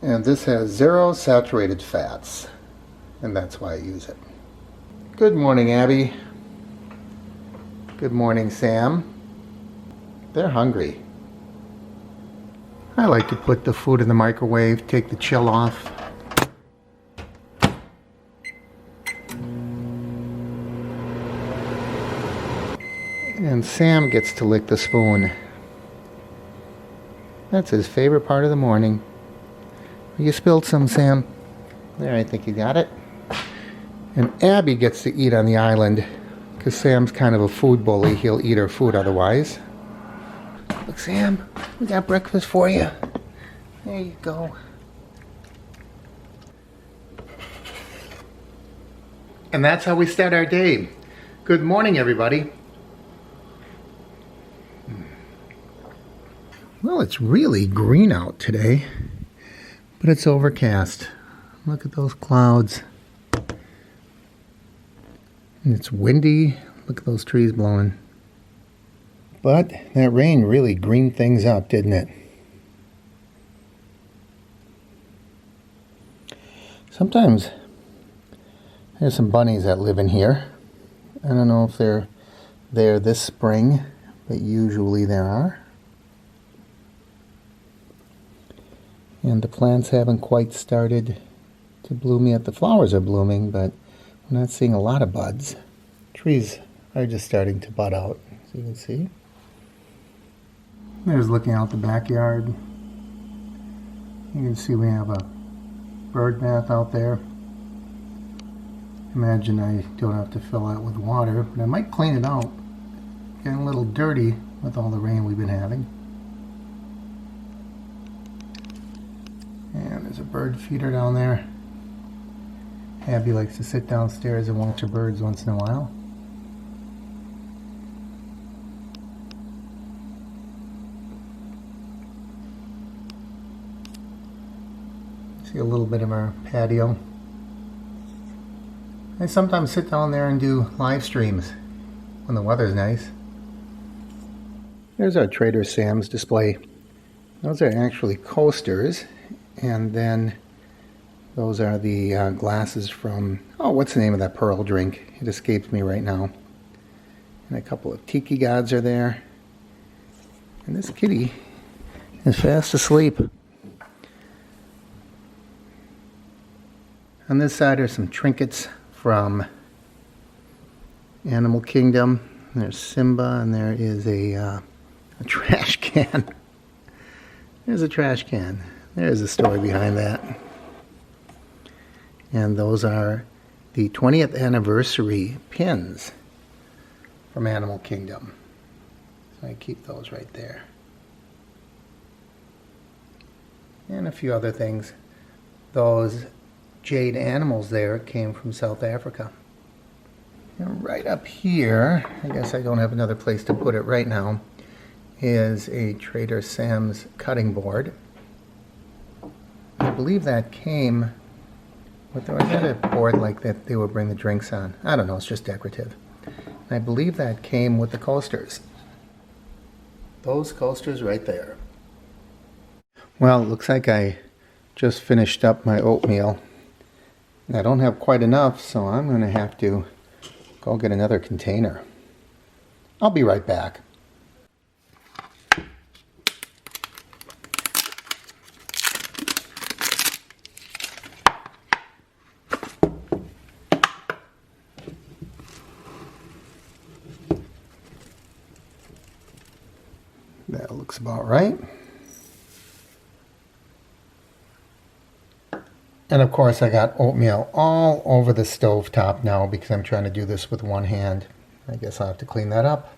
And this has 0 saturated fats, and that's why I use it. Good morning, Abby. Good morning, Sam. They're hungry. I like to put the food in the microwave, take the chill off. And Sam gets to lick the spoon. That's his favorite part of the morning. You spilled some, Sam. There, I think you got it. And Abby gets to eat on the island because Sam's kind of a food bully. He'll eat her food otherwise. Look, Sam, we got breakfast for you. There you go. And that's how we start our day. Good morning, everybody. Well, it's really green out today, but it's overcast. Look at those clouds. And it's windy. Look at those trees blowing. But that rain really greened things up, didn't it? Sometimes there's some bunnies that live in here. I don't know if they're there this spring, but usually there are. And the plants haven't quite started to bloom yet. The flowers are blooming, but we're not seeing a lot of buds. Trees are just starting to bud out, as you can see. There's looking out the backyard. You can see we have a bird bath out there. Imagine I don't have to fill it with water, but I might clean it out. Getting a little dirty with all the rain we've been having. And there's a bird feeder down there. Abby likes to sit downstairs and watch her birds once in a while. See a little bit of our patio. I sometimes sit down there and do live streams when the weather's nice. There's our Trader Sam's display. Those are actually coasters. And then those are the glasses from, oh, what's the name of that pearl drink? It escapes me right now. And a couple of tiki gods are there. And this kitty is fast asleep. On this side are some trinkets from Animal Kingdom. There's Simba, and there is a trash can. There's a trash can. There's a story behind that. And those are the 20th anniversary pins from Animal Kingdom. So I keep those right there. And a few other things. Those jade animals there came from South Africa. And right up here, I guess I don't have another place to put it right now, is a Trader Sam's cutting board. I believe that came with, or is that a board like that they would bring the drinks on? I don't know, it's just decorative. And I believe that came with the coasters. Those coasters right there. Well, it looks like I just finished up my oatmeal. I don't have quite enough, so I'm going to have to go get another container. I'll be right back. That looks about right. And of course I got oatmeal all over the stove top now because I'm trying to do this with one hand. I guess I'll have to clean that up.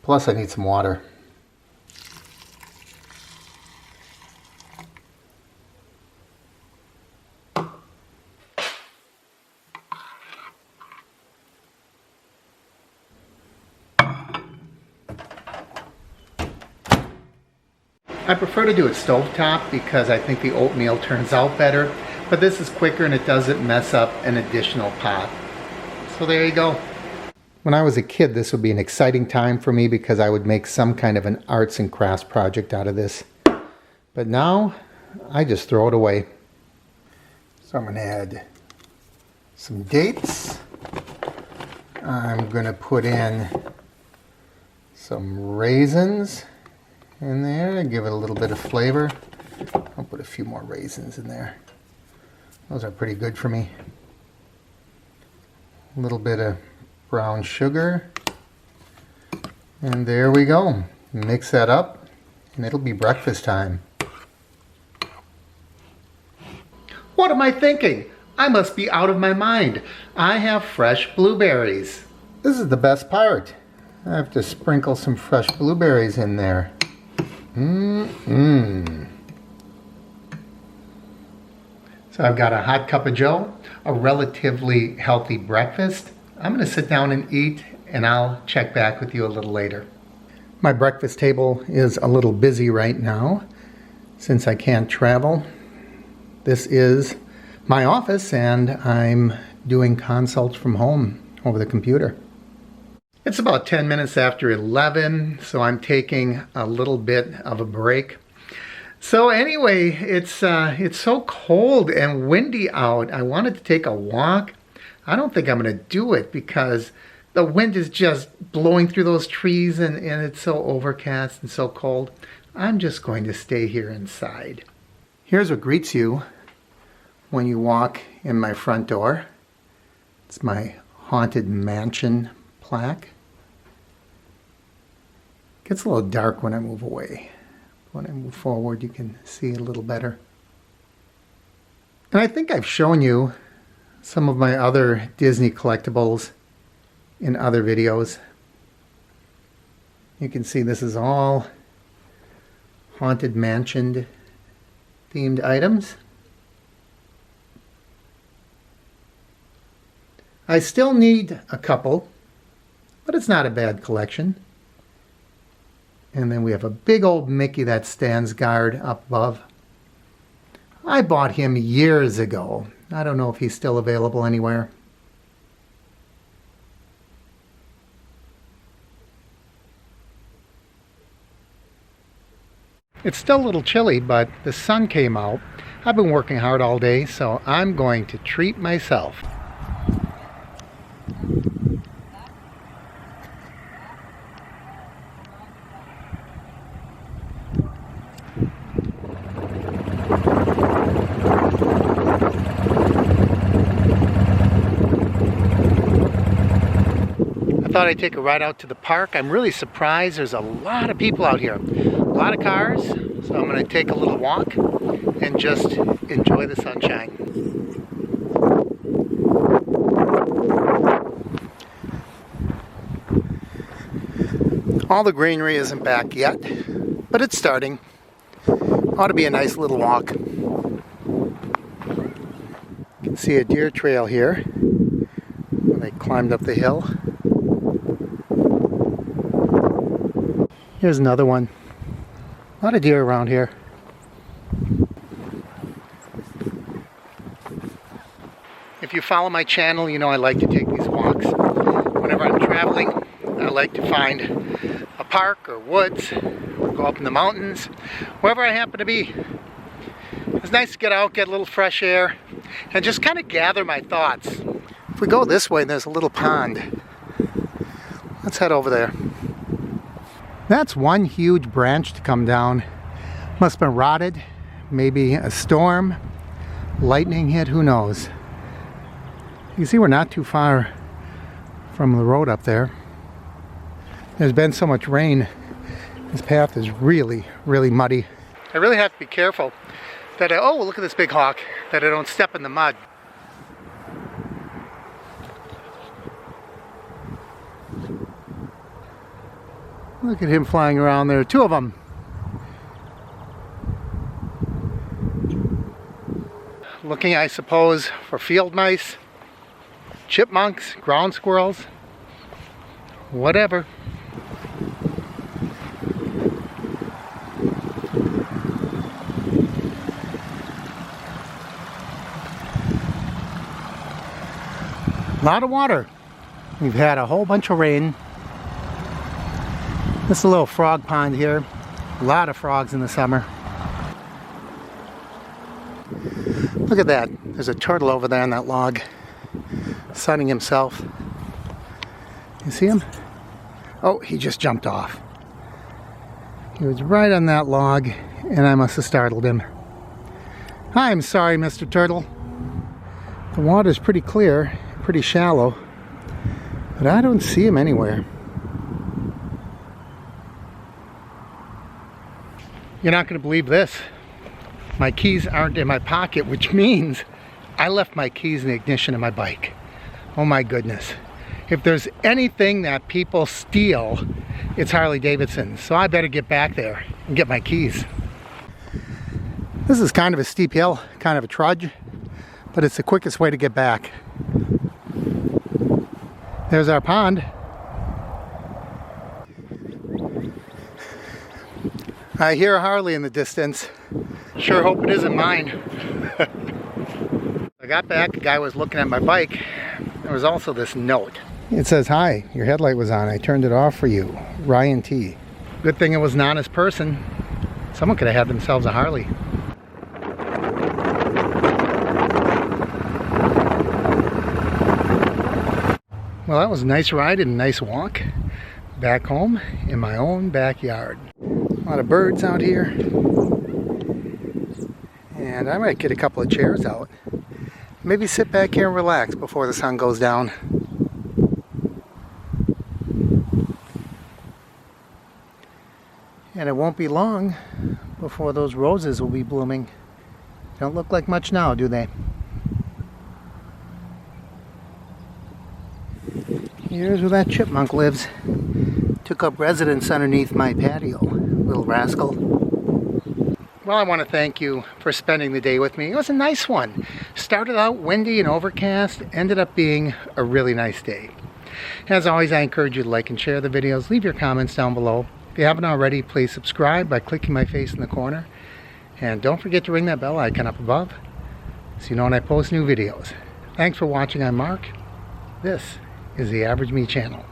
Plus I need some water. I prefer to do it stovetop because I think the oatmeal turns out better, but this is quicker and it doesn't mess up an additional pot. So there you go. When I was a kid, this would be an exciting time for me because I would make some kind of an arts and crafts project out of this. But now, I just throw it away. So I'm going to add some dates. I'm going to put in some raisins in there and give it a little bit of flavor. I'll put a few more raisins in there. Those are pretty good for me. A little bit of brown sugar. And there we go. Mix that up and it'll be breakfast time. What am I thinking? I must be out of my mind. I have fresh blueberries. This is the best part. I have to sprinkle some fresh blueberries in there. So I've got a hot cup of joe, a relatively healthy breakfast. I'm going to sit down and eat, and I'll check back with you a little later. My breakfast table is a little busy right now since I can't travel. This is my office, and I'm doing consults from home over the computer. It's about 10 minutes after 11, so I'm taking a little bit of a break. So anyway, it's so cold and windy out. I wanted to take a walk. I don't think I'm going to do it because the wind is just blowing through those trees and it's so overcast and so cold. I'm just going to stay here inside. Here's what greets you when you walk in my front door. It's my Haunted Mansion plaque. It gets a little dark when I move away. When I move forward, you can see a little better. And I think I've shown you some of my other Disney collectibles in other videos. You can see this is all Haunted Mansion themed items. I still need a couple, but it's not a bad collection. And then we have a big old Mickey that stands guard up above. I bought him years ago. I don't know if he's still available anywhere. It's still a little chilly, but the sun came out. I've been working hard all day, so I'm going to treat myself. I thought I'd take a ride out to the park. I'm really surprised there's a lot of people out here. A lot of cars, so I'm going to take a little walk and just enjoy the sunshine. All the greenery isn't back yet, but it's starting. Ought to be a nice little walk. You can see a deer trail here where they climbed up the hill. Here's another one. A lot of deer around here. If you follow my channel, you know I like to take these walks. Whenever I'm traveling, I like to find a park or woods, or go up in the mountains, wherever I happen to be. It's nice to get out, get a little fresh air, and just kind of gather my thoughts. If we go this way, there's a little pond. Let's head over there. That's one huge branch to come down. Must have been rotted, maybe a storm, lightning hit, who knows. You can see we're not too far from the road up there. There's been so much rain, this path is really, really muddy. I really have to be careful that oh, look at this big hawk, that I don't step in the mud. Look at him flying around there, two of them. Looking, I suppose, for field mice, chipmunks, ground squirrels, whatever. A lot of water. We've had a whole bunch of rain. This is a little frog pond here. A lot of frogs in the summer. Look at that. There's a turtle over there on that log, sunning himself. You see him? Oh, he just jumped off. He was right on that log, and I must have startled him. I'm sorry, Mr. Turtle. The water's pretty clear, pretty shallow, but I don't see him anywhere. You're not going to believe this. My keys aren't in my pocket, which means I left my keys in the ignition of my bike. Oh my goodness. If there's anything that people steal, it's Harley-Davidson. So I better get back there and get my keys. This is kind of a steep hill, kind of a trudge, but it's the quickest way to get back. There's our pond. I hear a Harley in the distance. Sure hope it isn't mine. I got back, a guy was looking at my bike. There was also this note. It says, "Hi, your headlight was on. I turned it off for you. Ryan T." Good thing it was an honest person. Someone could have had themselves a Harley. Well, that was a nice ride and a nice walk back home in my own backyard. A lot of birds out here. And I might get a couple of chairs out. Maybe sit back here and relax before the sun goes down. And it won't be long before those roses will be blooming. Don't look like much now, do they? Here's where that chipmunk lives. Took up residence underneath my patio, little rascal. Well, I want to thank you for spending the day with me. It was a nice one. Started out windy and overcast, ended up being a really nice day. As always, I encourage you to like and share the videos. Leave your comments down below. If you haven't already, please subscribe by clicking my face in the corner. And don't forget to ring that bell icon up above so you know when I post new videos. Thanks for watching. I'm Mark. This is the Average Me channel.